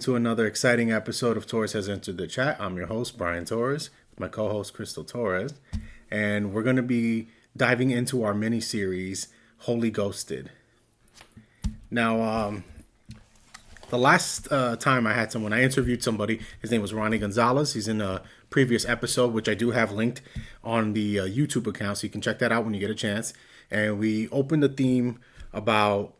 To another exciting episode of Torres Has Entered the Chat. I'm your host, Brian Torres, with my co-host, Crystal Torres, and we're going to be diving into our mini-series, Holy Ghosted. Now, the last time I interviewed somebody, his name was Ronnie Gonzalez. He's in a previous episode, which I do have linked on the YouTube account, so you can check that out when you get a chance. And we opened the theme about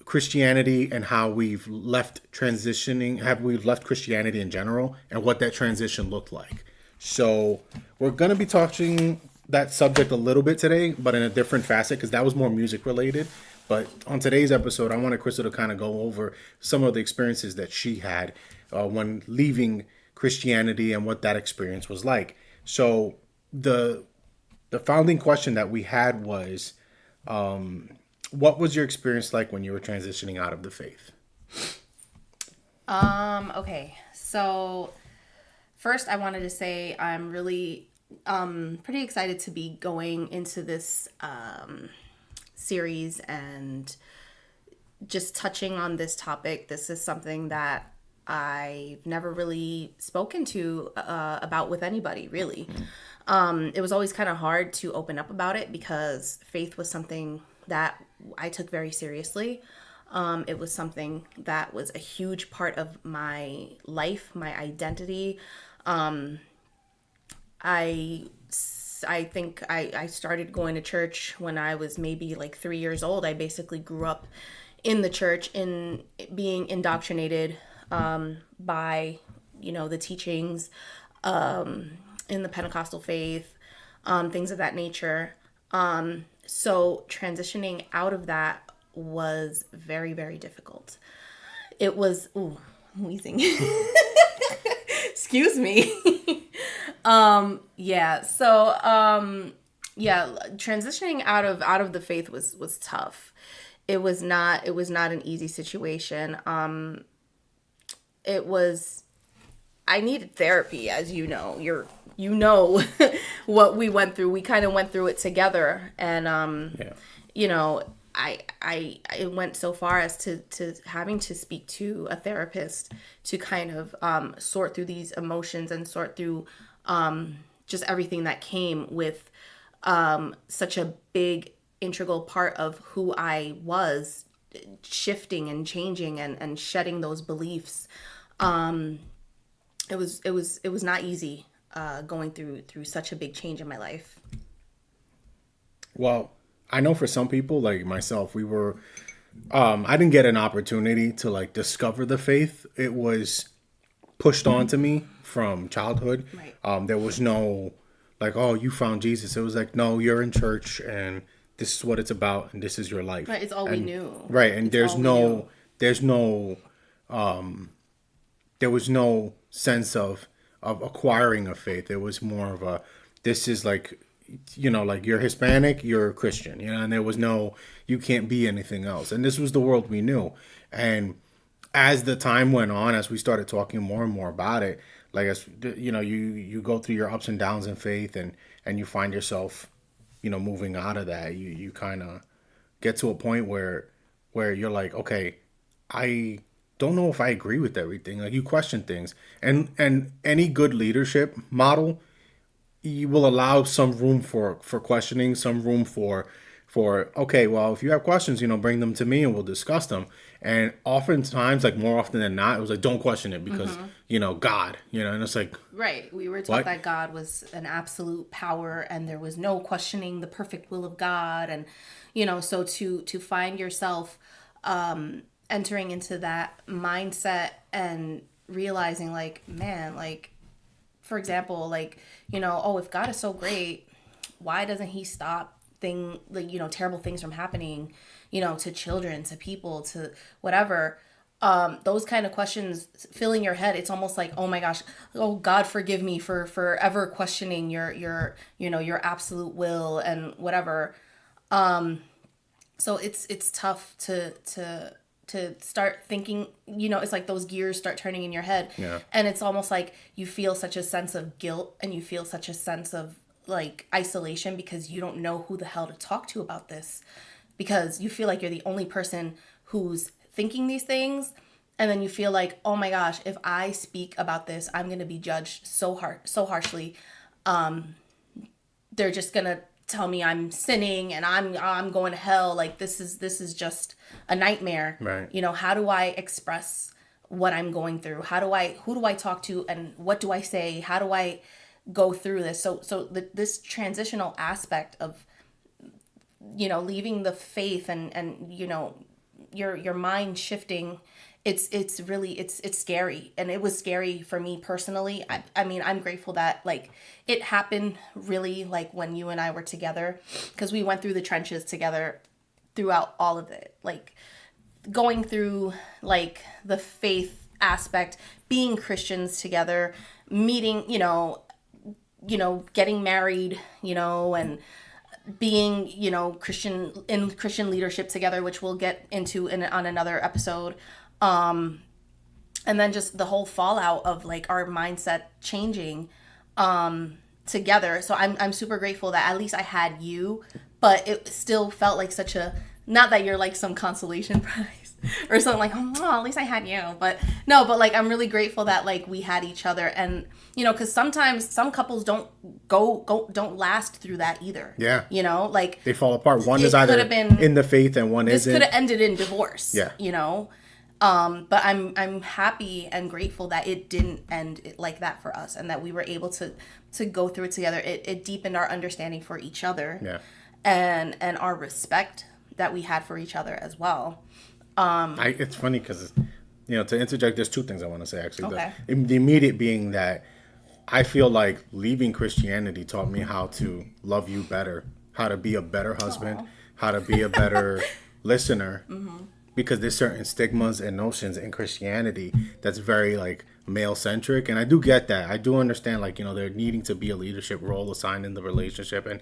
Christianity and how we've left Christianity in general and what that transition looked like. So we're going to be touching that subject a little bit today, but in a different facet because that was more music related. But on today's episode, I wanted Crystal to kind of go over some of the experiences that she had when leaving Christianity and what that experience was like. So the founding question that we had was, what was your experience like when you were transitioning out of the faith? Okay. So first I wanted to say I'm really pretty excited to be going into this series and just touching on this topic. This is something that I've never really spoken to about with anybody, really. It was always kind of hard to open up about it because faith was something that I took very seriously. It was something that was a huge part of my life, my identity. I think I started going to church when I was maybe like 3 years old. I basically grew up in the church, in being indoctrinated by, the teachings in the Pentecostal faith, things of that nature. So transitioning out of that was very, very difficult. It was, ooh, I'm wheezing. Excuse me. Transitioning out of the faith was tough. It was not an easy situation. I needed therapy, as you know. You know what we went through. We kind of went through it together, and I went so far as to having to speak to a therapist to kind of sort through these emotions and sort through just everything that came with such a big integral part of who I was, shifting and changing and shedding those beliefs. It was not easy going through such a big change in my life. Well, I know for some people like myself, we were I didn't get an opportunity to like discover the faith. It was pushed onto me from childhood. Right. There was no like, oh, you found Jesus. It was like, no, you're in church and this is what it's about and this is your life. Right, it's all we knew. Right, and It's all we knew. there's no there was no sense of acquiring a faith. It was more of a this is like like you're Hispanic, you're a Christian, and there was no you can't be anything else. And this was the world we knew. And as the time went on, as we started talking more and more about it, like as you go through your ups and downs in faith and you find yourself, moving out of that, you kind of get to a point where you're like, okay, I don't know if I agree with everything. Like you question things, and any good leadership model, you will allow some room for questioning, some room for okay, well, if you have questions, bring them to me and we'll discuss them. And oftentimes, like more often than not, it was like don't question it because God, and it's like Right. We were taught what? that God was an absolute power and there was no questioning the perfect will of God. And, so to find yourself entering into that mindset and realizing like, man, like, for example, like, oh, if God is so great, why doesn't he stop terrible things from happening, to children, to people, to whatever. Those kind of questions filling your head. It's almost like, oh my gosh, oh God, forgive me for forever questioning your absolute will and whatever. So it's tough to start thinking, it's like those gears start turning in your head. Yeah. And it's almost like you feel such a sense of guilt and you feel such a sense of like isolation because you don't know who the hell to talk to about this, because you feel like you're the only person who's thinking these things. and then you feel like, oh my gosh, if I speak about this, I'm going to be judged so harshly. They're just going to tell me I'm sinning and I'm going to hell. Like this is just a nightmare. Right. You know, how do I express what I'm going through? Who do I talk to, and what do I say? How do I go through this? This transitional aspect of, you know, leaving the faith and you know, your mind shifting, it's really it's scary, and it was scary for me personally. I mean, I'm grateful that like it happened really like when you and I were together, because we went through the trenches together throughout all of it, like going through like the faith aspect, being Christians together, meeting, getting married, and being, Christian leadership together, which we'll get into on another episode. And then just the whole fallout of like our mindset changing together. So I'm super grateful that at least I had you, but it still felt like such a, not that you're like some consolation prize or something like, oh, at least I had you. But no, but like I'm really grateful that like we had each other. And because sometimes some couples don't last through that either. Yeah. Like they fall apart. One is either in the faith and one isn't. This could have ended in divorce. Yeah. But I'm happy and grateful that it didn't end like that for us, and that we were able to go through it together. It deepened our understanding for each other. Yeah. And our respect that we had for each other as well. It's funny because, to interject, there's two things I want to say, actually. Okay. The immediate being that I feel like leaving Christianity taught me how to love you better, how to be a better husband, how to be a better listener, because there's certain stigmas and notions in Christianity that's very like male centric. And I do get that. I do understand, like, there needing to be a leadership role assigned in the relationship, and,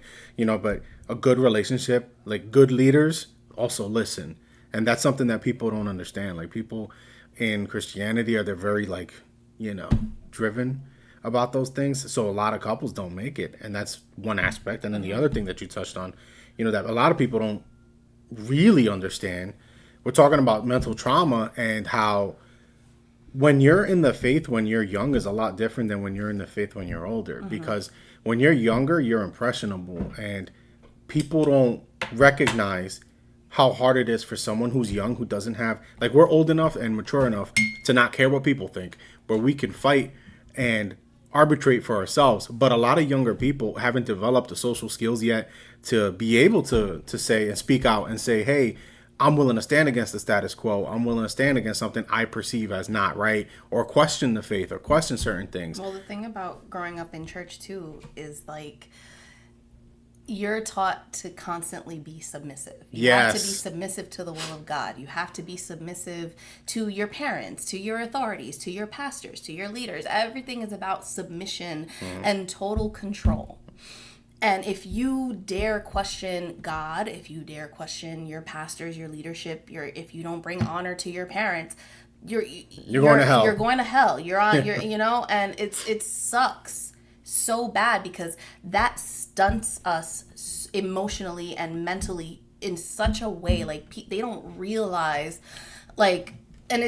but a good relationship, like good leaders also listen. And that's something that people don't understand. Like people in Christianity they're very like, driven about those things. So a lot of couples don't make it. And that's one aspect. And then the other thing that you touched on, that a lot of people don't really understand. We're talking about mental trauma, and how when you're in the faith when you're young is a lot different than when you're in the faith when you're older. Because when you're younger, you're impressionable, and people don't recognize how hard it is for someone who's young, who doesn't have, like, we're old enough and mature enough to not care what people think, where we can fight and arbitrate for ourselves. But a lot of younger people haven't developed the social skills yet to be able to say and speak out and say, hey, I'm willing to stand against the status quo. I'm willing to stand against something I perceive as not right, or question the faith, or question certain things. Well, the thing about growing up in church too is like you're taught to constantly be submissive. You have to be submissive to the will of God. You have to be submissive to your parents, to your authorities, to your pastors, to your leaders. Everything is about submission and total control. And if you dare question God, if you dare question your pastors, your leadership, if you don't bring honor to your parents, you're going to hell. You're going to hell. You're on and it sucks so bad, because that stunts us emotionally and mentally in such a way, like they don't realize, like, and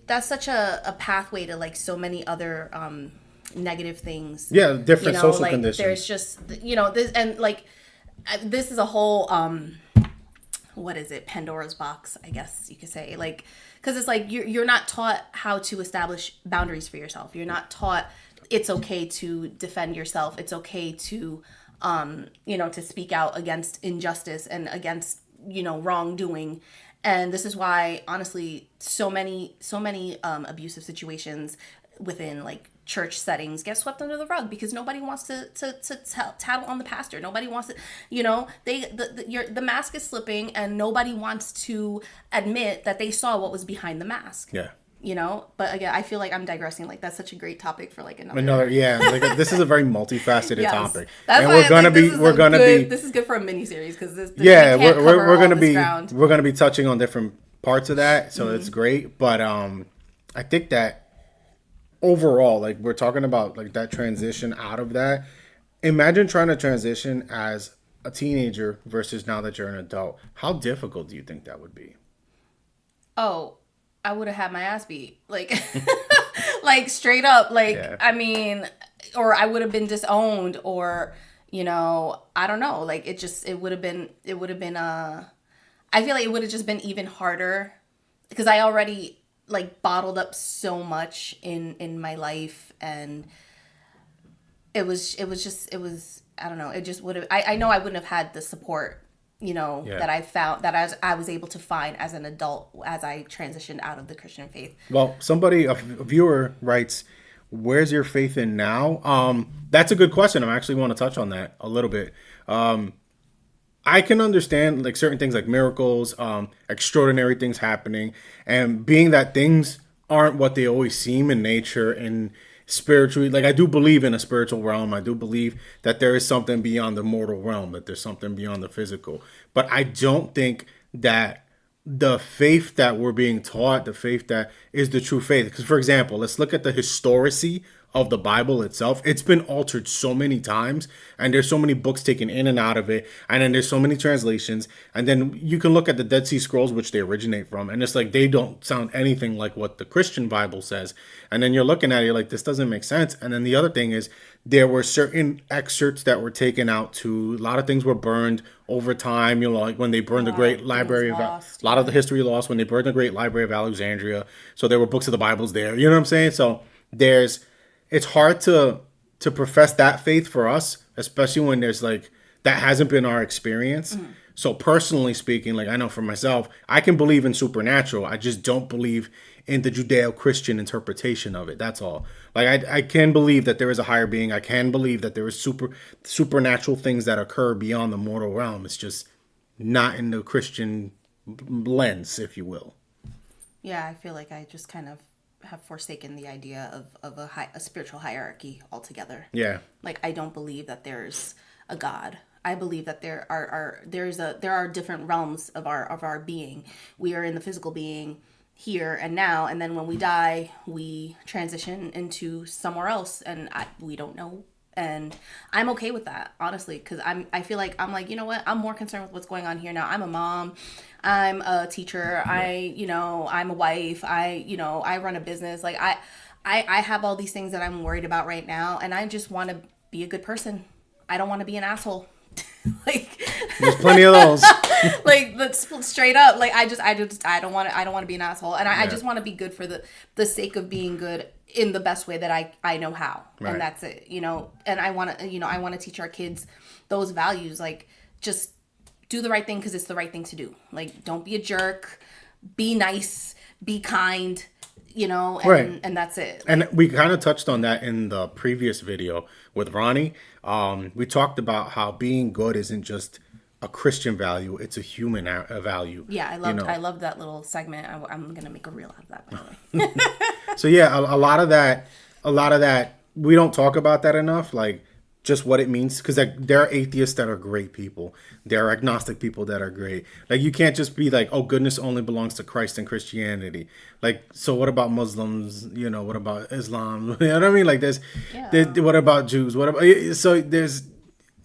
that's such a pathway to like so many other negative things. Yeah, different social like, conditions. There's just this, and like this is a whole what is it, Pandora's box, I guess you could say, like, because it's like you're not taught how to establish boundaries for yourself. You're not taught it's okay to defend yourself. It's okay to to speak out against injustice and against wrongdoing. And this is why, honestly, so many abusive situations within like church settings get swept under the rug, because nobody wants to tattle on the pastor. Nobody wants to, the mask is slipping, and nobody wants to admit that they saw what was behind the mask. Yeah. But again, I feel like I'm digressing. Like, that's such a great topic for like another. Like this is a very multifaceted topic, that's and why we're gonna be. This is good for a mini-series, because we're gonna be touching on different parts of that, so it's great. But I think that overall, like, we're talking about like that transition out of that. Imagine trying to transition as a teenager versus now that you're an adult. How difficult do you think that would be? Oh, I would have had my ass beat. Like, like straight up. Like, Yeah. I mean, or I would have been disowned, or, I don't know. Like, it would have been, I feel like it would have just been even harder because I already like bottled up so much in my life, and it was I don't know, it just would have, I know I wouldn't have had the support, Yeah. that I found, that I was able to find as an adult as I transitioned out of the Christian faith. Well, a viewer writes, "Where's your faith in now?" That's a good question. I actually want to touch on that a little bit. I can understand like certain things like miracles, extraordinary things happening, and being that things aren't what they always seem in nature and spiritually. Like I do believe in a spiritual realm. I do believe that there is something beyond the mortal realm, that there's something beyond the physical. But I don't think that the faith that we're being taught, the faith that is the true faith. Because, for example, let's look at the historicity of the Bible itself. It's been altered so many times, and there's so many books taken in and out of it, and then there's so many translations. And then you can look at the Dead Sea Scrolls, which they originate from, and it's like they don't sound anything like what the Christian Bible says. And then you're looking at it, you're like, this doesn't make sense. And then the other thing is, there were certain excerpts that were taken out too. A lot of things were burned over time. Like when they burned the Great Library of a lot of the history lost when they burned the Great Library of Alexandria. So there were books of the Bibles there. You know what I'm saying? So it's hard to profess that faith for us, especially when there's like that hasn't been our experience. So personally speaking, like I know for myself, I can believe in supernatural. I just don't believe in the Judeo-Christian interpretation of it. That's all. Like I can believe that there is a higher being. I can believe that there is supernatural things that occur beyond the mortal realm. It's just not in the Christian lens, if you will. Yeah, I feel like I just kind of have forsaken the idea of a spiritual hierarchy altogether. Yeah. Like I don't believe that there's a God. I believe that there are different realms of our being. We are in the physical being here and now, and then when we die, we transition into somewhere else, and we don't know. And I'm okay with that, honestly, because I feel like I'm like, you know what? I'm more concerned with what's going on here now. I'm a mom, I'm a teacher, I'm a wife, I run a business. Like I have all these things that I'm worried about right now, and I just want to be a good person. I don't want to be an asshole. Like there's plenty of those. Like that's straight up. Like I don't want to be an asshole, and I just want to be good for the sake of being good in the best way that I know how, Right. And that's it. And I want to teach our kids those values. Like just do the right thing because it's the right thing to do. Like don't be a jerk, be nice, be kind. Right. And that's it. And we kind of touched on that in the previous video with Ronnie. We talked about how being good isn't just a Christian value; it's a human value. Yeah, I loved that little segment. I'm gonna make a reel out of that, by the way. So yeah, a lot of that we don't talk about that enough. Like just what it means, because there are atheists that are great people. There are agnostic people that are great. Like you can't just be like, oh, goodness only belongs to Christ and Christianity. Like, so what about Muslims? What about Islam? You know what I mean? Like what about Jews?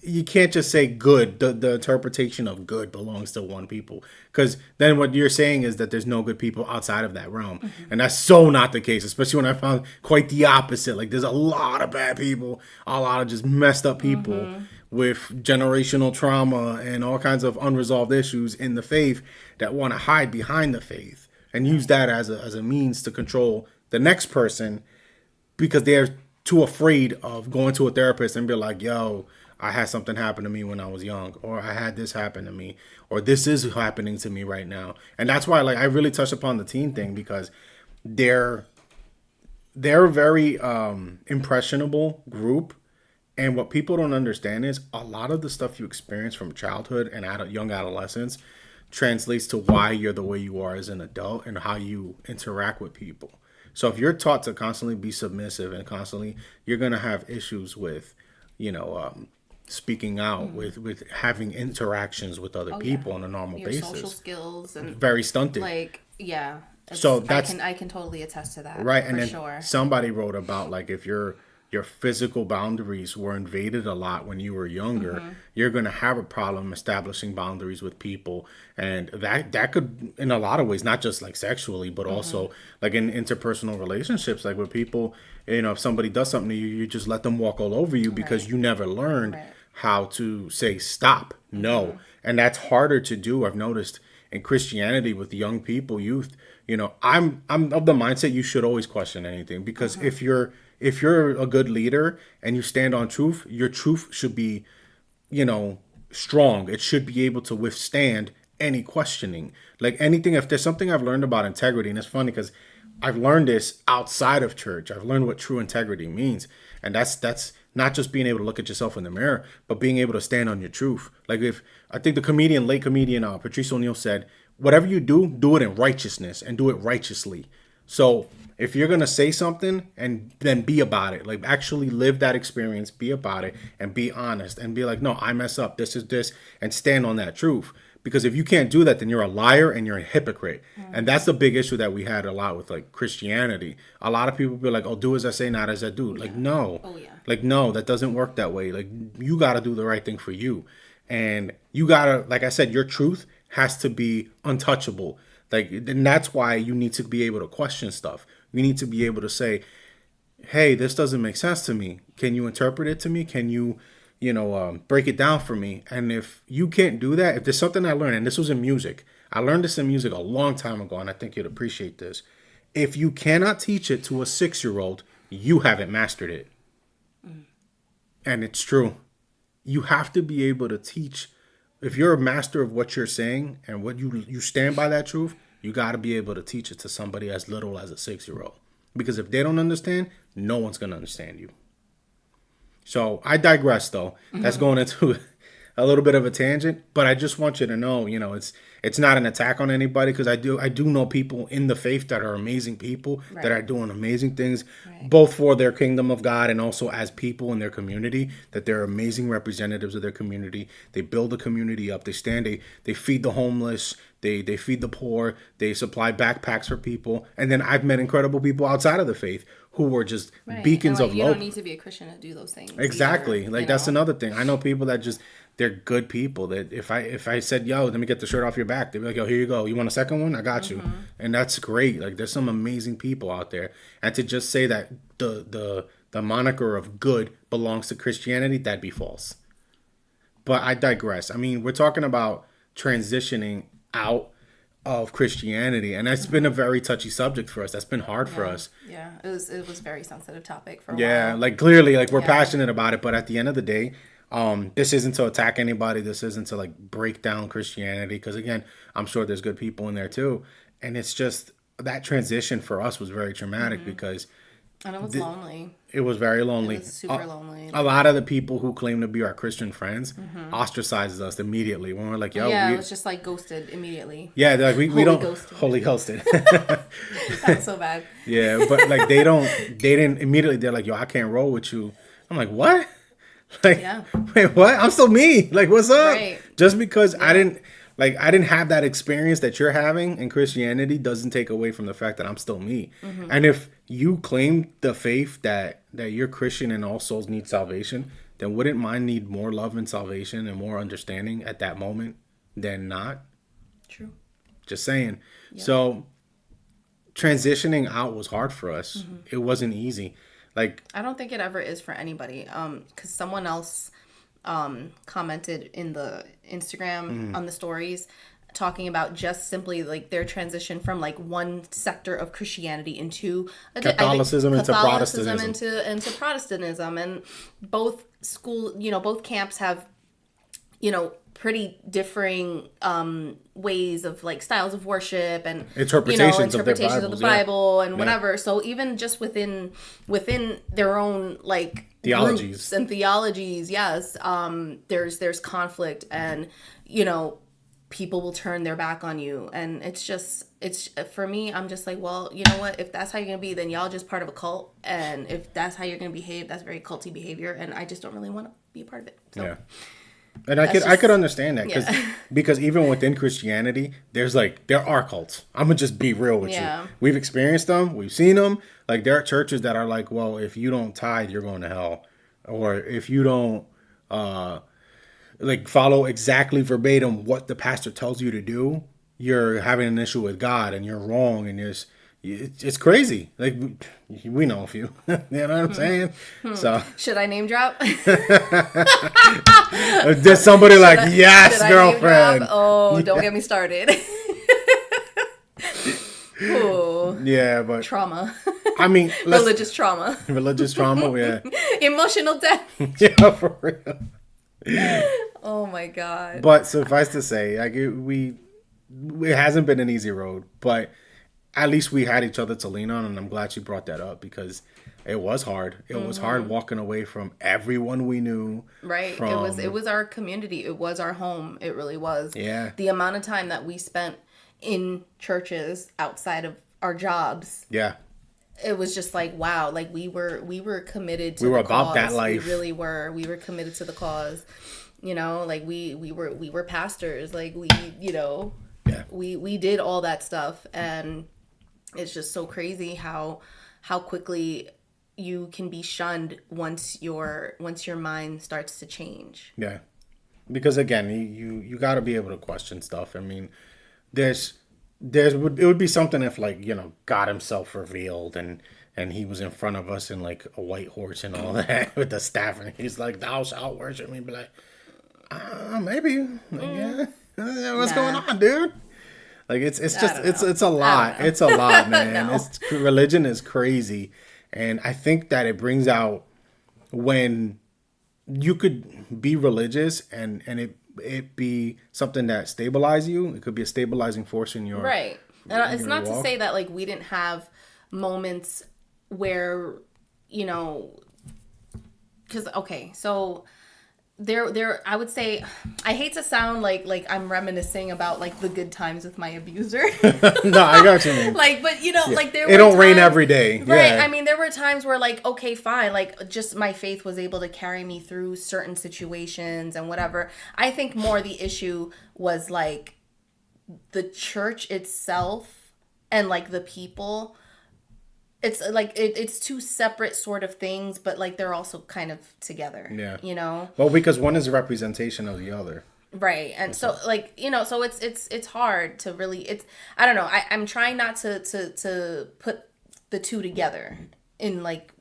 You can't just say good. The interpretation of good belongs to one people, because then what you're saying is that there's no good people outside of that realm. And that's so not the case, especially when I found quite the opposite. Like there's a lot of bad people, a lot of just messed up people with generational trauma and all kinds of unresolved issues in the faith that want to hide behind the faith and use that as a means to control the next person, because they're too afraid of going to a therapist and be like, yo, I had something happen to me when I was young, or I had this happen to me, or this is happening to me right now. And that's why, like, I really touched upon the teen thing, because they're a very impressionable group. And what people don't understand is a lot of the stuff you experience from childhood and young adolescence translates to why you're the way you are as an adult and how you interact with people. So if you're taught to constantly be submissive and constantly, you're going to have issues with, speaking out, with having interactions with other people on a normal Your basis. social skills and very stunted. Like, so that's I can totally attest to that. Right. And for then sure. somebody wrote about like if you're your physical boundaries were invaded a lot when you were younger, you're going to have a problem establishing boundaries with people. And that could, in a lot of ways, not just like sexually, but also like in interpersonal relationships, like with people, if somebody does something to you, you just let them walk all over you because Right. you never learned Right. how to say stop, no. And that's harder to do. I've noticed in Christianity with young people, youth, I'm of the mindset you should always question anything, because if you're a good leader and you stand on truth, your truth should be, you know, strong. It should be able to withstand any questioning. Like anything, if there's something I've learned about integrity, and it's funny because I've learned this outside of church. I've learned what true integrity means. And that's not just being able to look at yourself in the mirror, but being able to stand on your truth. Like if I think late comedian Patrice O'Neill said, whatever you do, do it in righteousness and do it righteously. So if you're gonna say something and then be about it, like actually live that experience, be about it, and be honest and be like, no, I mess up. This is this, and stand on that truth. Because if you can't do that, then you're a liar and you're a hypocrite. And that's the big issue that we had a lot with like Christianity. A lot of people be like, oh, do as I say, not as I do. Like, no. Oh, yeah. Like, no, that doesn't work that way. Like, you got to do the right thing for you. And you got to, like I said, your truth has to be untouchable. Like, and that's why you need to be able to question stuff. You need to be able to say, hey, this doesn't make sense to me. Can you interpret it to me? Can you, break it down for me? And if you can't do that, if there's something I learned, and this was in music, I learned this in music a long time ago, and I think you'd appreciate this. If you cannot teach it to a 6-year-old, you haven't mastered it. And it's true. You have to be able to teach. If you're a master of what you're saying and what you stand by that truth, you got to be able to teach it to somebody as little as a 6-year-old. Because if they don't understand, no one's going to understand you. So I digress, though. That's going into a little bit of a tangent, but I just want you to know, it's not an attack on anybody, because I do know people in the faith that are amazing people, Right. that are doing amazing things, Right. both for their kingdom of God and also as people in their community, that they're amazing representatives of their community. They build the community up. They feed the homeless. They feed the poor. They supply backpacks for people. And then I've met incredible people outside of the faith who were just Right. beacons and, like, of you love. don't need to be a Christian to do those things. Exactly. Either, Like that's another thing. I know people that just, they're good people that if I said, yo, let me get the shirt off your back, they'd be like, yo, here you go. You want a second one? I got you. And that's great. Like there's some amazing people out there. And to just say that the moniker of good belongs to Christianity, that'd be false. But I digress. I mean, we're talking about transitioning out of Christianity, and that's been a very touchy subject for us. That's been hard for us. Yeah, it was a very sensitive topic for a Yeah, while. like clearly, like we're Yeah. passionate about it, but at the end of the day, this isn't to attack anybody. This isn't to like break down Christianity, because again, I'm sure there's good people in there too. And it's just that transition for us was very traumatic because And it was lonely. it was very lonely. It was super lonely. A lot of the people who claim to be our Christian friends ostracized us immediately when we're like, yo, Yeah, it was just like ghosted immediately. yeah, they're like we Holy don't ghosted. holy ghosted. That's so bad. Yeah, but like they didn't immediately. They're like, yo, I can't roll with you. I'm like, what? Like, Yeah. wait, what? I'm still me. Like, what's up? Right. Just because I didn't have that experience that you're having in Christianity doesn't take away from the fact that I'm still me. And if you claim the faith that you're Christian and all souls need salvation, then wouldn't mine need more love and salvation and more understanding at that moment than not? True. Just saying. So transitioning out was hard for us. It wasn't easy. Like, I don't think it ever is for anybody. Because someone else commented in the Instagram on the stories talking about just simply like their transition from like one sector of Christianity into Catholicism into Catholicism Protestantism. into Protestantism, and both both camps have pretty differing ways of like styles of worship and Interpretations of their interpretations of the Bibles, yeah. Bible and Yeah. whatever. So even just within their own like Theologies. groups and theologies, yes, there's conflict, and people will turn their back on you, and it's for me, I'm just like, well, you know what, if that's how you're gonna be, then y'all just part of a cult, and if that's how you're gonna behave, that's very culty behavior, and I just don't really want to be a part of it. So yeah. And I could understand that Yeah. because even within Christianity, there are cults. I'm gonna just be real with you. Yeah. We've experienced them. We've seen them. Like there are churches that are like, well, if you don't tithe, you're going to hell, or if you don't like follow exactly verbatim what the pastor tells you to do, you're having an issue with God and you're wrong. And it's crazy. Like we know a few. You know what I'm saying? So Should I name drop? there's somebody like, yes, Should I name girlfriend. drop? Oh, don't get me started. Ooh, Yeah, but trauma. I mean, Religious trauma. religious trauma. Yeah, Emotional death. yeah, for real. Oh my God. But suffice to say, like it hasn't been an easy road, but at least we had each other to lean on, and I'm glad you brought that up because it was hard. It was hard walking away from everyone we knew. Right. It was our community. It was our home. It really was. Yeah. The amount of time that we spent in churches outside of our jobs. Yeah. It was just like, wow, like we were committed to We were the about cause. that life. We really were. We were committed to the cause. You know, like we were pastors. Like Yeah. we did all that stuff, and it's just so crazy how quickly you can be shunned once your mind starts to change. Yeah. Because again, you got to be able to question stuff. I mean, it would be something if like, God himself revealed and he was in front of us in like a white horse and all that with the staff and he's like, thou shalt worship me. Be like, maybe. Like, yeah. What's going on, dude? Like it's a lot. It's a lot, man. No. Religion is crazy. And I think that it brings out when you could be religious and it be something that stabilize you. It could be a stabilizing force in your Right. And it's not walk. to say that like we didn't have moments where, because okay, so there I would say, I hate to sound like I'm reminiscing about like the good times with my abuser. No, I got you, man. Like, but like there It were don't rain times- every day. Right. Yeah. I mean, there were times where like, okay, fine, like just my faith was able to carry me through certain situations and whatever. I think more the issue was like the church itself and like the people. It's like it's two separate sort of things, but like they're also kind of together. Yeah. Well, because one is a representation of the other. Right. And so like, so it's hard to really, I don't know. I'm trying not to put the two together in like.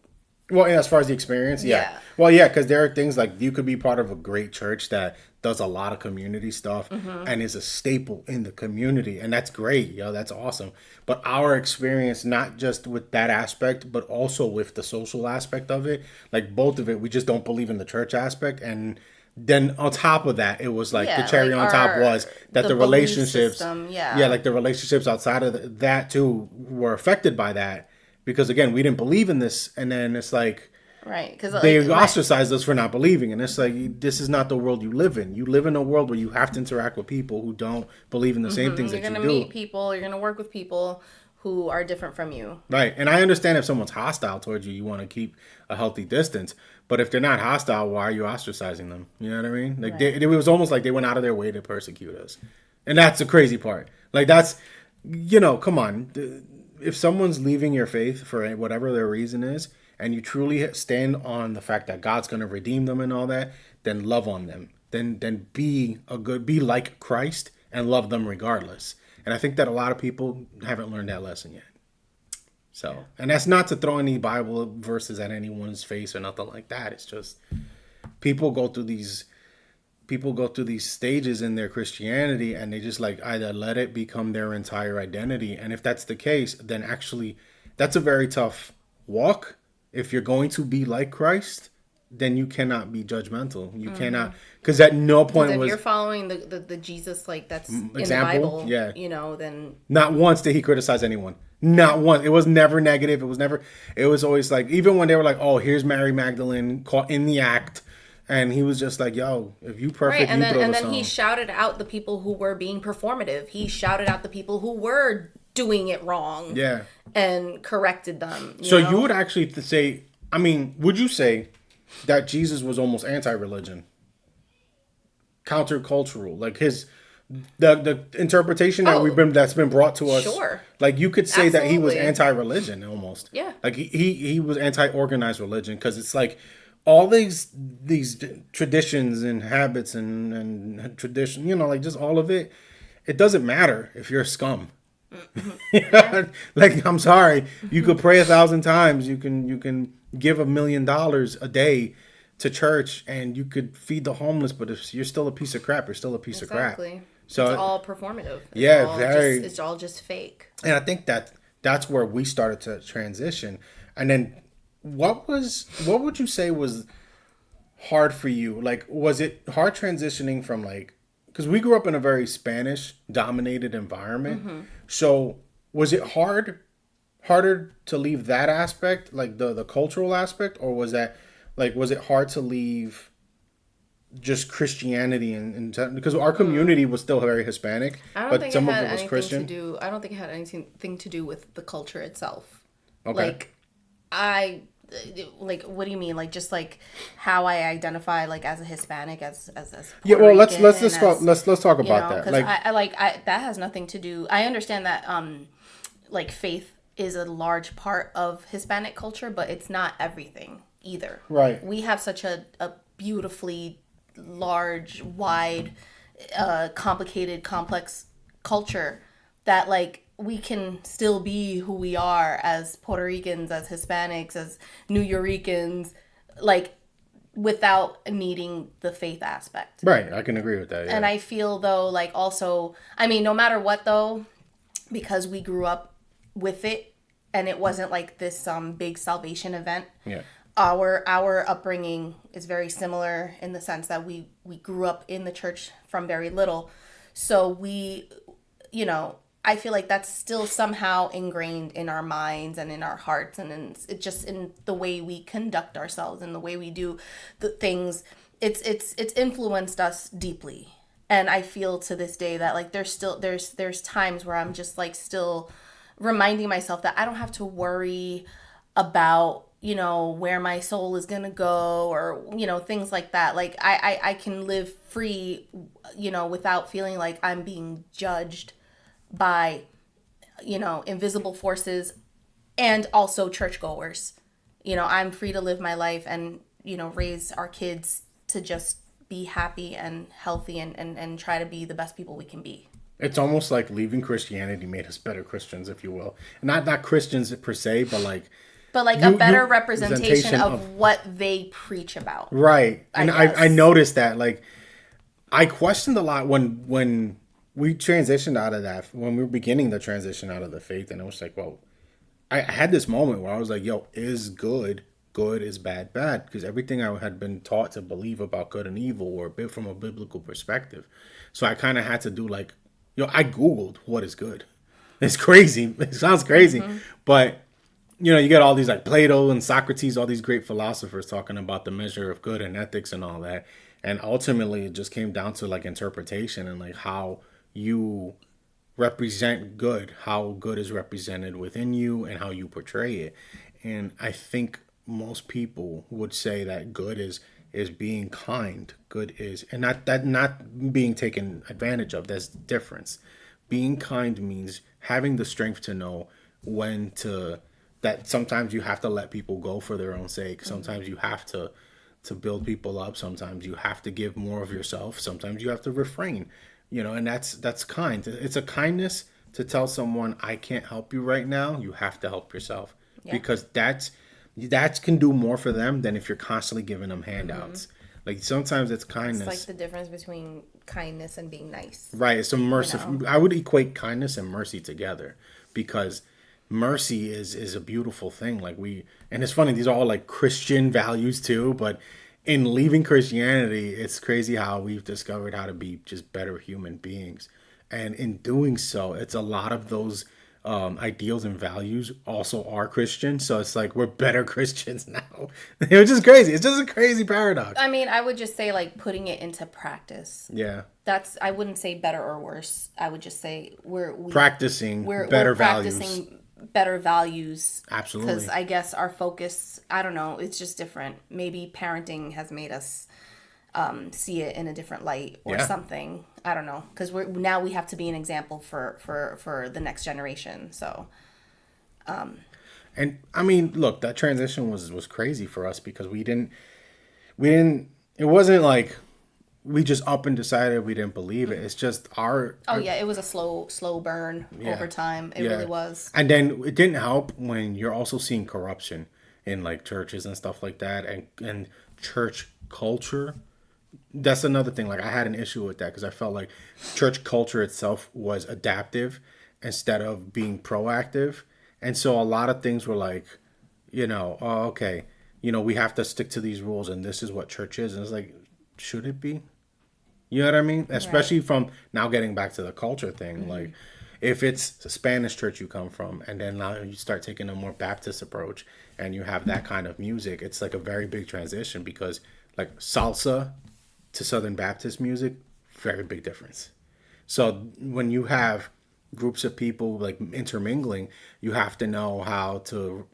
Well, yeah, as far as the experience, yeah. Yeah. Well, yeah, because there are things like you could be part of a great church that does a lot of community stuff and is a staple in the community. And that's great, that's awesome. But our experience, not just with that aspect, but also with the social aspect of it, like both of it, we just don't believe in the church aspect. And then on top of that, it was like the cherry like on top was that the belief relationships, system, like the relationships outside of that too were affected by that. Because again, we didn't believe in this, and then it's like right because they ostracized us for not believing, and it's like this is not the world you live in. You live in a world where you have to interact with people who don't believe in the same things that you do. You're gonna meet people. You're gonna work with people who are different from you. Right, and I understand if someone's hostile towards you, you want to keep a healthy distance. But if they're not hostile, why are you ostracizing them? You know what I mean? Like it was almost like they went out of their way to persecute us, and that's the crazy part. Like that's, come on. If someone's leaving your faith for whatever their reason is, and you truly stand on the fact that God's going to redeem them and all that, then love on them. Then be like Christ and love them regardless. And I think that a lot of people haven't learned that lesson yet. So, and that's not to throw any Bible verses at anyone's face or nothing like that. It's just people go through these stages in their Christianity and they just like either let it become their entire identity. And if that's the case, then actually that's a very tough walk. If you're going to be like Christ, then you cannot be judgmental. You cannot, because at no point if you're following the Jesus like that's example, in the Bible, yeah. Then not once did he criticize anyone. Not once. It was never negative. It was always like, even when they were like, oh, here's Mary Magdalene caught in the act. And he was just like, yo, if you perfect, right, and you then he shouted out the people who were being performative. He shouted out the people who were doing it wrong. Yeah. And corrected them. You would actually say, would you say that Jesus was almost anti-religion? countercultural. Like the interpretation that Oh, that's been brought to us. sure. Like you could say that he was Absolutely. anti-religion almost. Yeah. Like he was anti-organized religion because it's like all these traditions and habits and tradition, like just all of it. It doesn't matter if you're a scum. Yeah. Like I'm sorry, you could pray 1,000 times. You can give $1 million a day to church, and you could feed the homeless. But if you're still a piece of crap, you're still a piece of crap. Exactly. It's So all performative. yeah, very. It's all just fake. And I think that's where we started to transition. And then what would you say was hard for you? Like, was it hard transitioning from like, because we grew up in a very Spanish dominated environment. So was it harder to leave that aspect, like the cultural aspect, or was it hard to leave just Christianity and because our community was still very Hispanic, I don't but think it some of had it was anything to Christian. do. I don't think it had anything to do with the culture itself. Okay. Like, I like. What do you mean? Like, just like how I identify, like as a Hispanic, as Yeah, Puerto well, let's Rican, let's discuss as let's talk you about know, that. because Like, I that has nothing to do. I understand that like faith is a large part of Hispanic culture, but it's not everything either. right. We have such a beautifully large, wide, complicated, complex culture that like we can still be who we are as Puerto Ricans, as Hispanics, as New Yorkers, like without needing the faith aspect. Right, I can agree with that. Yeah. And I feel though, like also, I mean, no matter what though, because we grew up with it and it wasn't like this big salvation event. Yeah. Our upbringing is very similar in the sense that we grew up in the church from very little. So we, I feel like that's still somehow ingrained in our minds and in our hearts and it's just in the way we conduct ourselves and the way we do the things. It's influenced us deeply. And I feel to this day that like there's times where I'm just like still reminding myself that I don't have to worry about where my soul is gonna go or things like that. Like I can live free without feeling like I'm being judged by invisible forces and also churchgoers. I'm free to live my life and raise our kids to just be happy and healthy and try to be the best people we can be. It's almost like leaving Christianity made us better Christians, if you will. Not Christians per se, but like a better representation representation of what they preach about. right. And I guess. noticed that like I questioned a lot when we transitioned out of that, when we were beginning the transition out of the faith, and I was like, well, I had this moment where I was like, yo, is good is bad because everything I had been taught to believe about good and evil were a bit from a biblical perspective. So I kind of had to do like, I Googled what is good. It's crazy. It sounds crazy, but you get all these like Plato and Socrates, all these great philosophers talking about the measure of good and ethics and all that. And ultimately it just came down to like interpretation and like how you represent good, how good is represented within you and how you portray it. And I think most people would say that good is being kind. Good is, and not being taken advantage of. That's the difference. Being kind means having the strength to know when to, that sometimes you have to let people go for their own sake. Sometimes you have to build people up. Sometimes you have to give more of yourself. Sometimes you have to refrain. And that's kind. It's a kindness to tell someone, I can't help you right now. You have to help yourself. Yeah. Because that can do more for them than if you're constantly giving them handouts. Like sometimes it's kindness. It's like the difference between kindness and being nice. Right. It's a merciful. I would equate kindness and mercy together because mercy is a beautiful thing. Like and it's funny, these are all like Christian values too, but in leaving Christianity, it's crazy how we've discovered how to be just better human beings. And in doing so, it's a lot of those ideals and values also are Christian. So it's like we're better Christians now, which is crazy. It's just a crazy paradox. I mean, I would just say like putting it into practice. Yeah. I wouldn't say better or worse. I would just say we're practicing we're values. Practicing better values. Absolutely. Because I guess our focus, I don't know, it's just different. Maybe parenting has made us see it in a different light or Yeah. something. I don't know, because we have to be an example for the next generation. So And I mean, look, that transition was crazy for us because we didn't it wasn't like we just up and decided we didn't believe it. It's just oh yeah, it was a slow burn over yeah. time. It really Yeah. was. And then it didn't help when you're also seeing corruption in like churches and stuff like that, and church culture. That's another thing. Like I had an issue with that because I felt like church culture itself was adaptive instead of being proactive. And so a lot of things were like, oh, okay, we have to stick to these rules and this is what church is. And it's like, should it be? You know what I mean? Right. Especially from now getting back to the culture thing. Like, if it's a Spanish church you come from, and then now you start taking a more Baptist approach, and you have that kind of music, it's like a very big transition because, like, salsa to Southern Baptist music, very big difference. So when you have groups of people like intermingling, you have to know how to,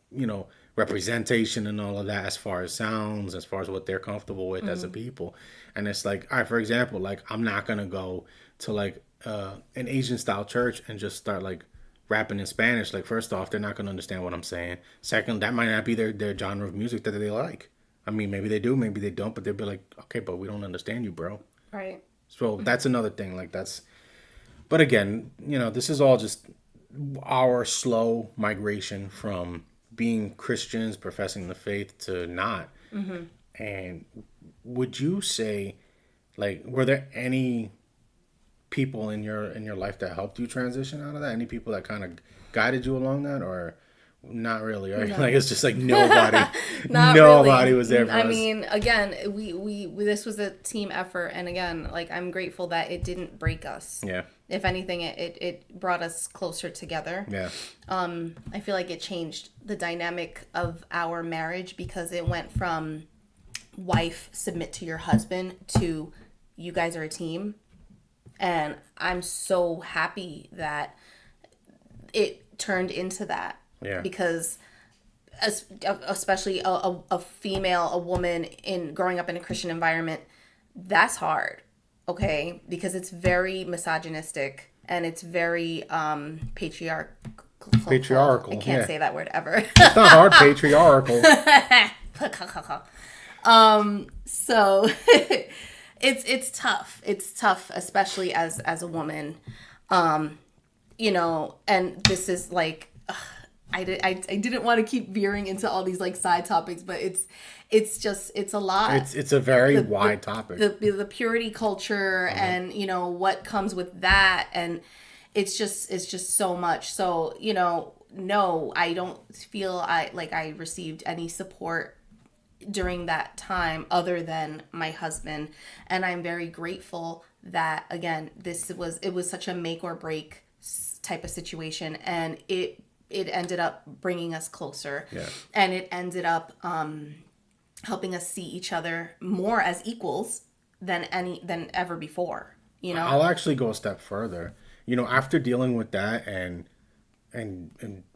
representation and all of that as far as sounds, as far as what they're comfortable with as a people. And it's like, all right, for example, like I'm not gonna go to like an Asian style church and just start like rapping in Spanish. Like first off, they're not gonna understand what I'm saying. Second, that might not be their genre of music that they like. I mean, maybe they do, maybe they don't, but they'll be like, okay, but we don't understand you, bro. Right. So that's another thing. Like that's, but again, this is all just our slow migration from being Christians, professing the faith, to not. And would you say, like, were there any people in your life that helped you transition out of that? Any people that kind of guided you along that, or not really? Right? No. Like it's just like nobody, Not nobody really. was there for I us. mean, again, we this was a team effort, and again, like I'm grateful that it didn't break us. Yeah, If anything, it brought us closer together. yeah, I feel like it changed the dynamic of our marriage because it went from wife submit to your husband to you guys are a team. And I'm so happy that it turned into that yeah. because especially a female, a woman in growing up in a Christian environment, that's hard. Okay. Because it's very misogynistic and it's very patriarchal. Patriarchal. I can't Yeah, say that word ever. it's not hard. Patriarchal. So it's tough. It's tough, especially as a woman. And this is like I didn't want to keep veering into all these like side topics, but it's a lot. It's a very wide topic. The purity culture and what comes with that, and it's just so much. So no, I don't feel I received any support during that time other than my husband, and I'm very grateful that again it was such a make or break type of situation, and it ended up bringing us closer. Yeah. And it ended up helping us see each other more as equals than ever before. I'll actually go a step further. After dealing with that and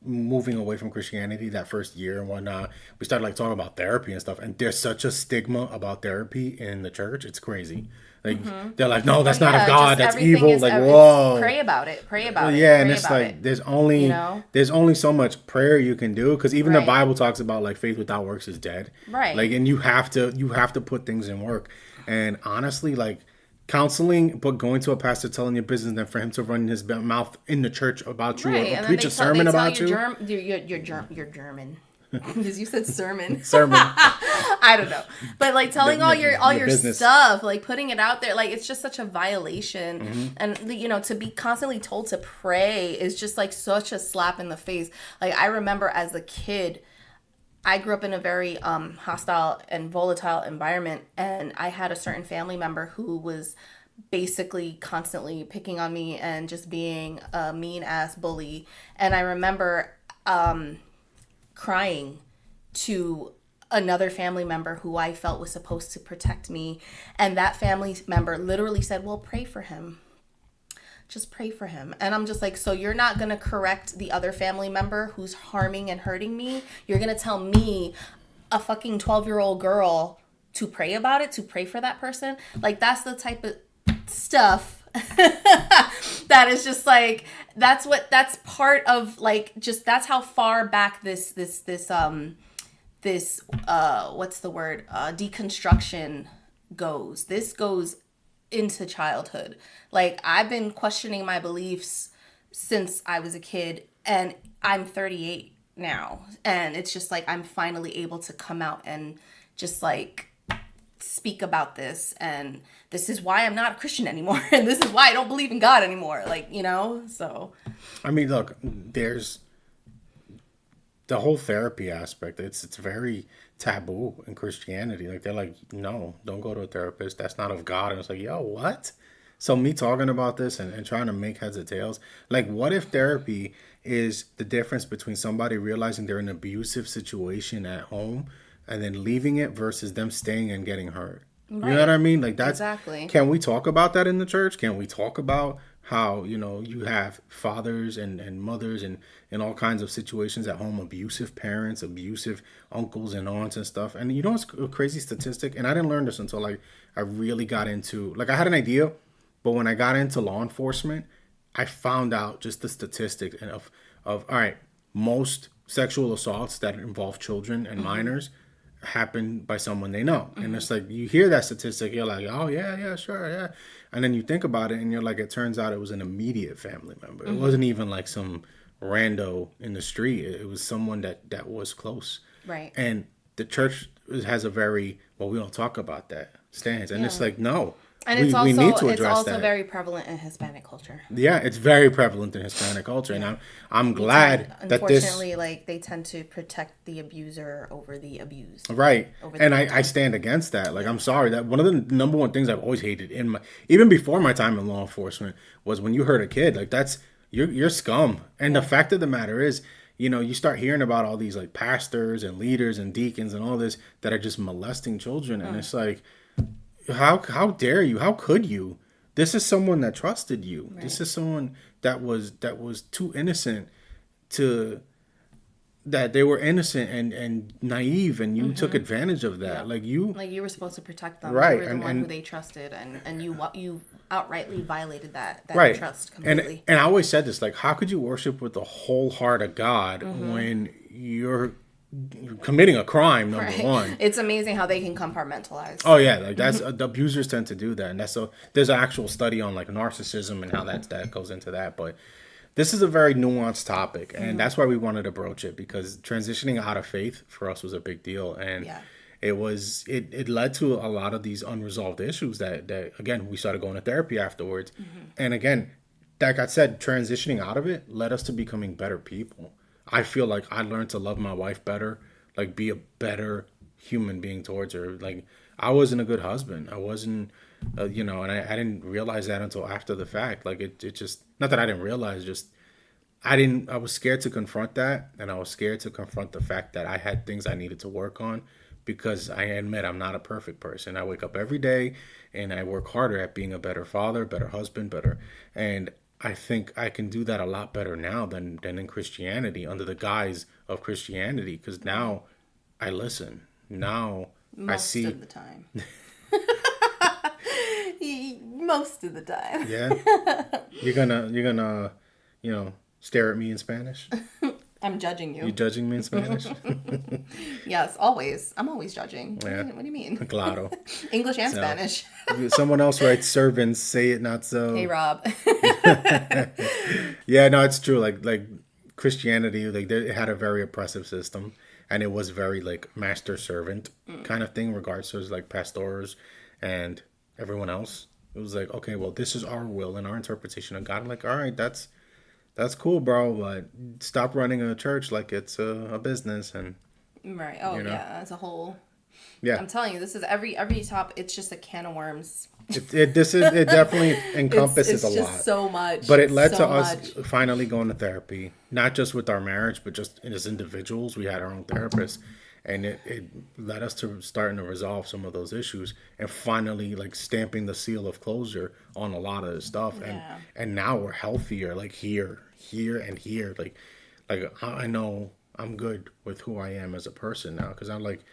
moving away from Christianity that first year and whatnot, we started like talking about therapy and stuff. And there's such a stigma about therapy in the church. It's crazy. Like they're like, no, that's not of God. That's evil. Like, whoa. Pray about it. Pray about it. Yeah, pray and it's about like it. there's only so much prayer you can do because even the Right. Bible talks about like faith without works is dead. Right. Like, and you have to put things in work. And honestly, like counseling, but going to a pastor telling your business, then for him to run his mouth in the church about you Right. or And preach a sermon about you. You're German. Because you said sermon. Sermon. I don't know, but like telling all your business. stuff, like putting it out there, like it's just such a violation. Mm-hmm. And to be constantly told to pray is just like such a slap in the face. Like I remember as a kid, I grew up in a very hostile and volatile environment, and I had a certain family member who was basically constantly picking on me and just being a mean ass bully. And I remember crying to another family member who I felt was supposed to protect me. And that family member literally said, well, pray for him. Just pray for him. And I'm just like, so you're not going to correct the other family member who's harming and hurting me? You're going to tell me, a fucking 12-year-old girl, to pray about it, to pray for that person. Like that's the type of stuff that is just like, that's part of like, just that's how far back this what's the word, deconstruction goes. This goes into childhood. Like I've been questioning my beliefs since I was a kid, and I'm 38 now, and it's just like I'm finally able to come out and just like speak about this, and this is why I'm not a Christian anymore and this is why I don't believe in God anymore, like, you know. So I mean, look, there's the whole therapy aspect. It's very taboo in Christianity. Like they're like, no, don't go to a therapist. That's not of God. And it's like, yo, what? So me talking about this and trying to make heads or tails, like what if therapy is the difference between somebody realizing they're in an abusive situation at home and then leaving it versus them staying and getting hurt? You know what I mean? Like that's exactly. Can we talk about that in the church? Can we talk about how, you have fathers and mothers and in all kinds of situations at home, abusive parents, abusive uncles and aunts and stuff. And you know what's a crazy statistic? And I didn't learn this until like I really got into, like I had an idea, but when I got into law enforcement, I found out just the statistic of all right, most sexual assaults that involve children and minors happen by someone they know. And it's like you hear that statistic, you're like, oh yeah, sure, yeah. And then you think about it and you're like, it turns out it was an immediate family member. It wasn't even like some rando in the street. It was someone that was close. Right. And the church has a very, well, we don't talk about that stance. And it's like, no. And we need to address it's also that. very prevalent in Hispanic culture. Yeah, it's very prevalent in Hispanic culture, and I'm glad that this. Unfortunately, like they tend to protect the abuser over the abused. Right, and I stand against that. Like I'm sorry that one of the number one things I've always hated in my, even before my time in law enforcement, was when you hurt a kid. Like that's you're scum. And the fact of the matter is, you start hearing about all these like pastors and leaders and deacons and all this that are just molesting children, and it's like. How dare you? How could you? This is someone that trusted you. Right. This is someone that was too innocent to that they were innocent and naive, and you took advantage of that. Like you were supposed to protect them. Right. You were the one who they trusted, and you outrightly violated that right. trust completely. And I always said this, like, how could you worship with the whole heart of God when you're committing a crime, number one. It's amazing how they can compartmentalize. Oh yeah, like that's the abusers tend to do that, and that's so. There's an actual study on like narcissism and how that goes into that. But this is a very nuanced topic, and that's why we wanted to broach it, because transitioning out of faith for us was a big deal, and it led to a lot of these unresolved issues that again we started going to therapy afterwards, and again, like I said, transitioning out of it led us to becoming better people. I feel like I learned to love my wife better, like be a better human being towards her. Like I wasn't a good husband. I wasn't, and I didn't realize that until after the fact. Like it just, not that I didn't realize, just I was scared to confront that. And I was scared to confront the fact that I had things I needed to work on, because I admit I'm not a perfect person. I wake up every day and I work harder at being a better father, better husband, and I think I can do that a lot better now than in Christianity, under the guise of Christianity, because now I listen. Now I see. Most of the time. Most of the time. Yeah. You're gonna, stare at me in Spanish? I'm judging you. You judging me in Spanish? Yes, always. I'm always judging. Yeah. What do you mean? Claro. English and Spanish. Someone else writes servants, say it not so. Hey, Rob. Yeah, no, it's true. Like Christianity, like it had a very oppressive system, and it was very like master servant kind of thing, regards to like pastors and everyone else. It was like, okay, well, this is our will and our interpretation of God. I'm like, all right, that's cool, bro, but stop running a church like it's a business. And right. Oh, yeah, as a whole. Yeah, I'm telling you, this is every top. It's just a can of worms. It definitely encompasses it's a just lot. So much. But it led to us finally going to therapy, not just with our marriage, but just as individuals. We had our own therapist, and it led us to starting to resolve some of those issues, and finally like stamping the seal of closure on a lot of the stuff. And now we're healthier, like here and here. Like I know I'm good with who I am as a person now, because I'm like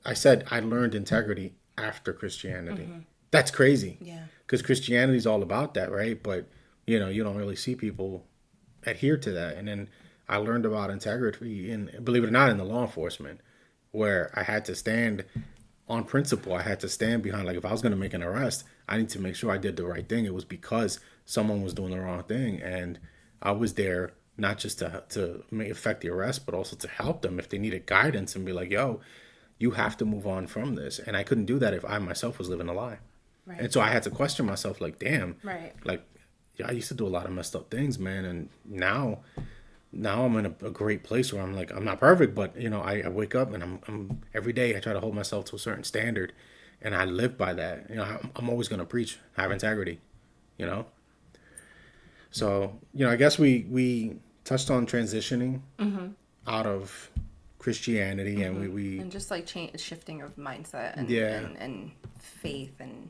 I said, I learned integrity after Christianity. That's crazy. Yeah. Because Christianity is all about that, right? But, you don't really see people adhere to that. And then I learned about integrity in, believe it or not, in the law enforcement, where I had to stand on principle. I had to stand behind, like, if I was going to make an arrest, I need to make sure I did the right thing. It was because someone was doing the wrong thing. And I was there not just to affect the arrest, but also to help them if they needed guidance and be like, yo, you have to move on from this. And I couldn't do that if I myself was living a lie. Right. And so I had to question myself, like, damn, Right. like, yeah, I used to do a lot of messed up things, man. And now I'm in a great place where I'm like, I'm not perfect, but I wake up and I'm every day I try to hold myself to a certain standard, and I live by that. I'm always gonna preach, have integrity, you know. So I guess we touched on transitioning out of Christianity, and we And just like shifting of mindset and, Yeah. and faith and,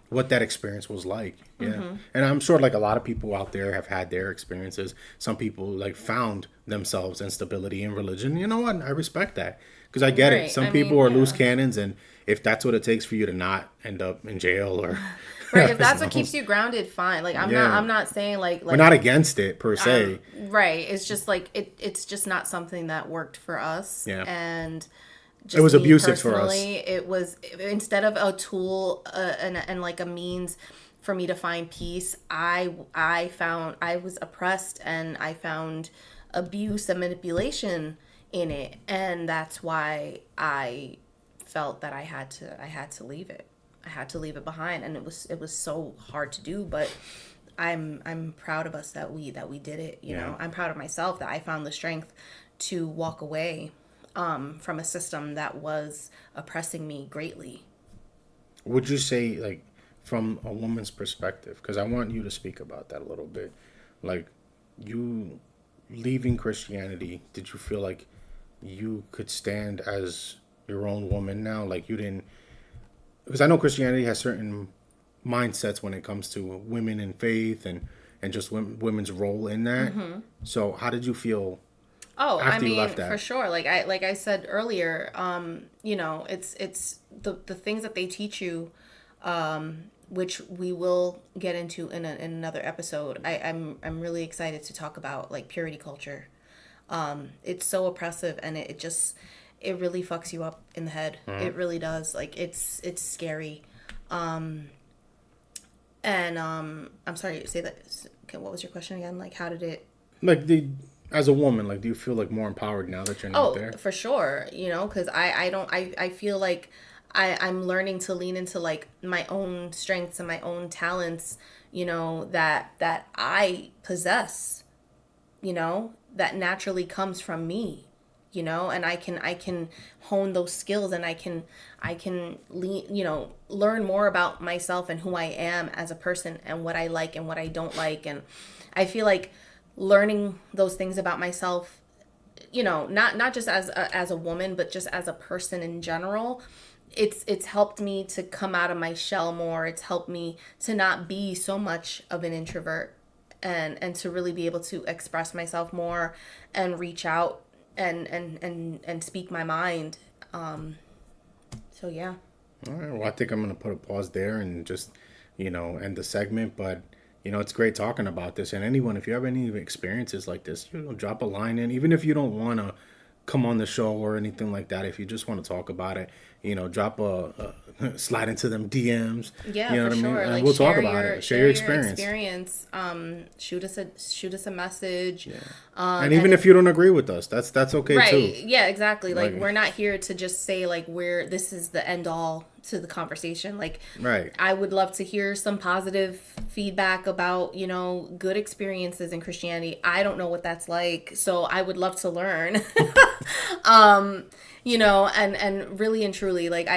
what that experience was like. Yeah. And I'm sure like a lot of people out there have had their experiences. Some people like found themselves in stability in religion. You know what? I respect that because I get Right. it. Some I people mean, are loose yeah. cannons, and if that's what it takes for you to not end up in jail or Right. If that's what keeps you grounded, fine. Like Yeah. I'm not saying we're not against it per se. right. It's just like it's just not something that worked for us. Yeah. And It was me abusive for us. personally, it was instead of a tool and like a means for me to find peace. I found I was oppressed, and I found abuse and manipulation in it, and that's why I felt that I had to leave it. I had to leave it behind, and it was so hard to do, but I'm proud of us that we did it. You know, I'm proud of myself that I found the strength to walk away from a system that was oppressing me greatly. Would you say, like, from a woman's perspective, because I want you to speak about that a little bit, like, you leaving Christianity, did you feel like you could stand as your own woman now? Like, you didn't, because I know Christianity has certain mindsets when it comes to women in faith and just women's role in that. So, how did you feel Oh, I after you mean, left for that? sure. Like I said earlier, it's the things that they teach you, which we will get into in another episode. I'm really excited to talk about like purity culture. It's so oppressive, and it really fucks you up in the head. It really does. Like it's scary. And I'm sorry, say that. Okay, what was your question again? Like, how did it? Like, as a woman, like, do you feel like more empowered now that you're not Oh, there? for sure. Because I feel like I'm learning to lean into like my own strengths and my own talents, that I possess, that naturally comes from me, and I can hone those skills, and I can learn more about myself and who I am as a person and what I like and what I don't like. And I feel like learning those things about myself, not just as a woman, but just as a person in general, it's helped me to come out of my shell more. It's helped me to not be so much of an introvert, and to really be able to express myself more and reach out and speak my mind. So yeah. All right. Well, I think I'm going to put a pause there and just, end the segment. But, it's great talking about this. And anyone, if you have any experiences like this, drop a line in. Even if you don't want to come on the show or anything like that, if you just want to talk about it, drop slide into them DMs. Yeah, You know for what I mean? sure. And Like we'll talk share about your it. Share your experience. experience. Shoot us a message. And even if you don't agree with us, that's okay Right. too. Yeah, exactly. Like, Like- we're not here to just say like this is the end all to the conversation. Like, Right. I would love to hear some positive feedback about, good experiences in Christianity. I don't know what that's like, so I would love to learn. And really and truly, like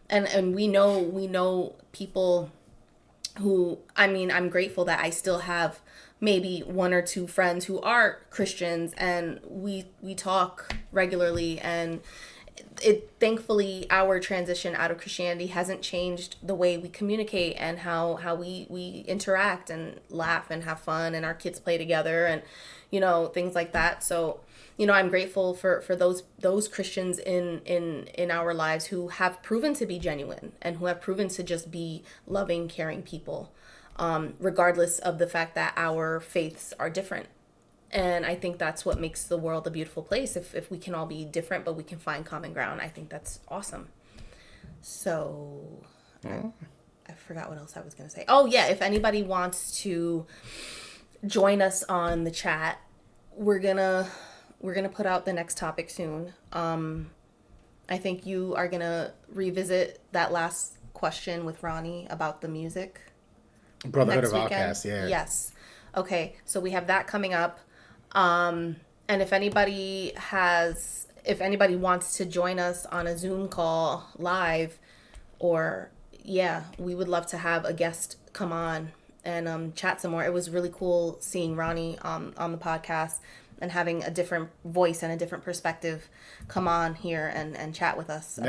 and we know people who, I mean, I'm grateful that I still have maybe one or two friends who are Christians, and we talk regularly, and it thankfully our transition out of Christianity hasn't changed the way we communicate and how we interact and laugh and have fun, and our kids play together, and things like that. So I'm grateful for those Christians in our lives who have proven to be genuine and who have proven to just be loving, caring people, regardless of the fact that our faiths are different. And I think that's what makes the world a beautiful place. If we can all be different, but we can find common ground, I think that's awesome. So I forgot what else I was going to say. Oh, yeah. If anybody wants to join us on the chat, we're gonna put out the next topic soon. I think you are gonna revisit that last question with Ronnie about the music Brotherhood next of weekend. Outcasts, yeah. Yes. Okay, so we have that coming up. And if anybody wants to join us on a Zoom call live, or yeah, we would love to have a guest come on and chat some more. It was really cool seeing Ronnie on the podcast and having a different voice and a different perspective come on here and chat with us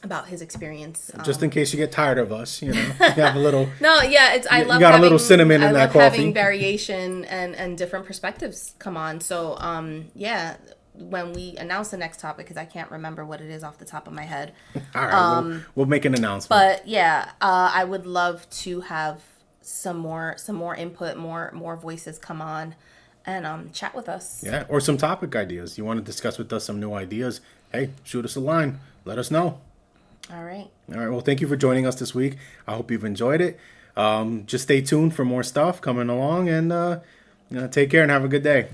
about his experience. Just in case you get tired of us, you have a little. No, yeah, I love. You got a little cinnamon in that coffee. I love having variation and different perspectives come on. So yeah, when we announce the next topic, because I can't remember what it is off the top of my head. All right, we'll make an announcement. But yeah, I would love to have some more input, more voices come on and chat with us. Yeah, or some topic ideas. You want to discuss with us some new ideas? Hey, shoot us a line. Let us know. All right. Well, thank you for joining us this week. I hope you've enjoyed it. Just stay tuned for more stuff coming along, and take care and have a good day.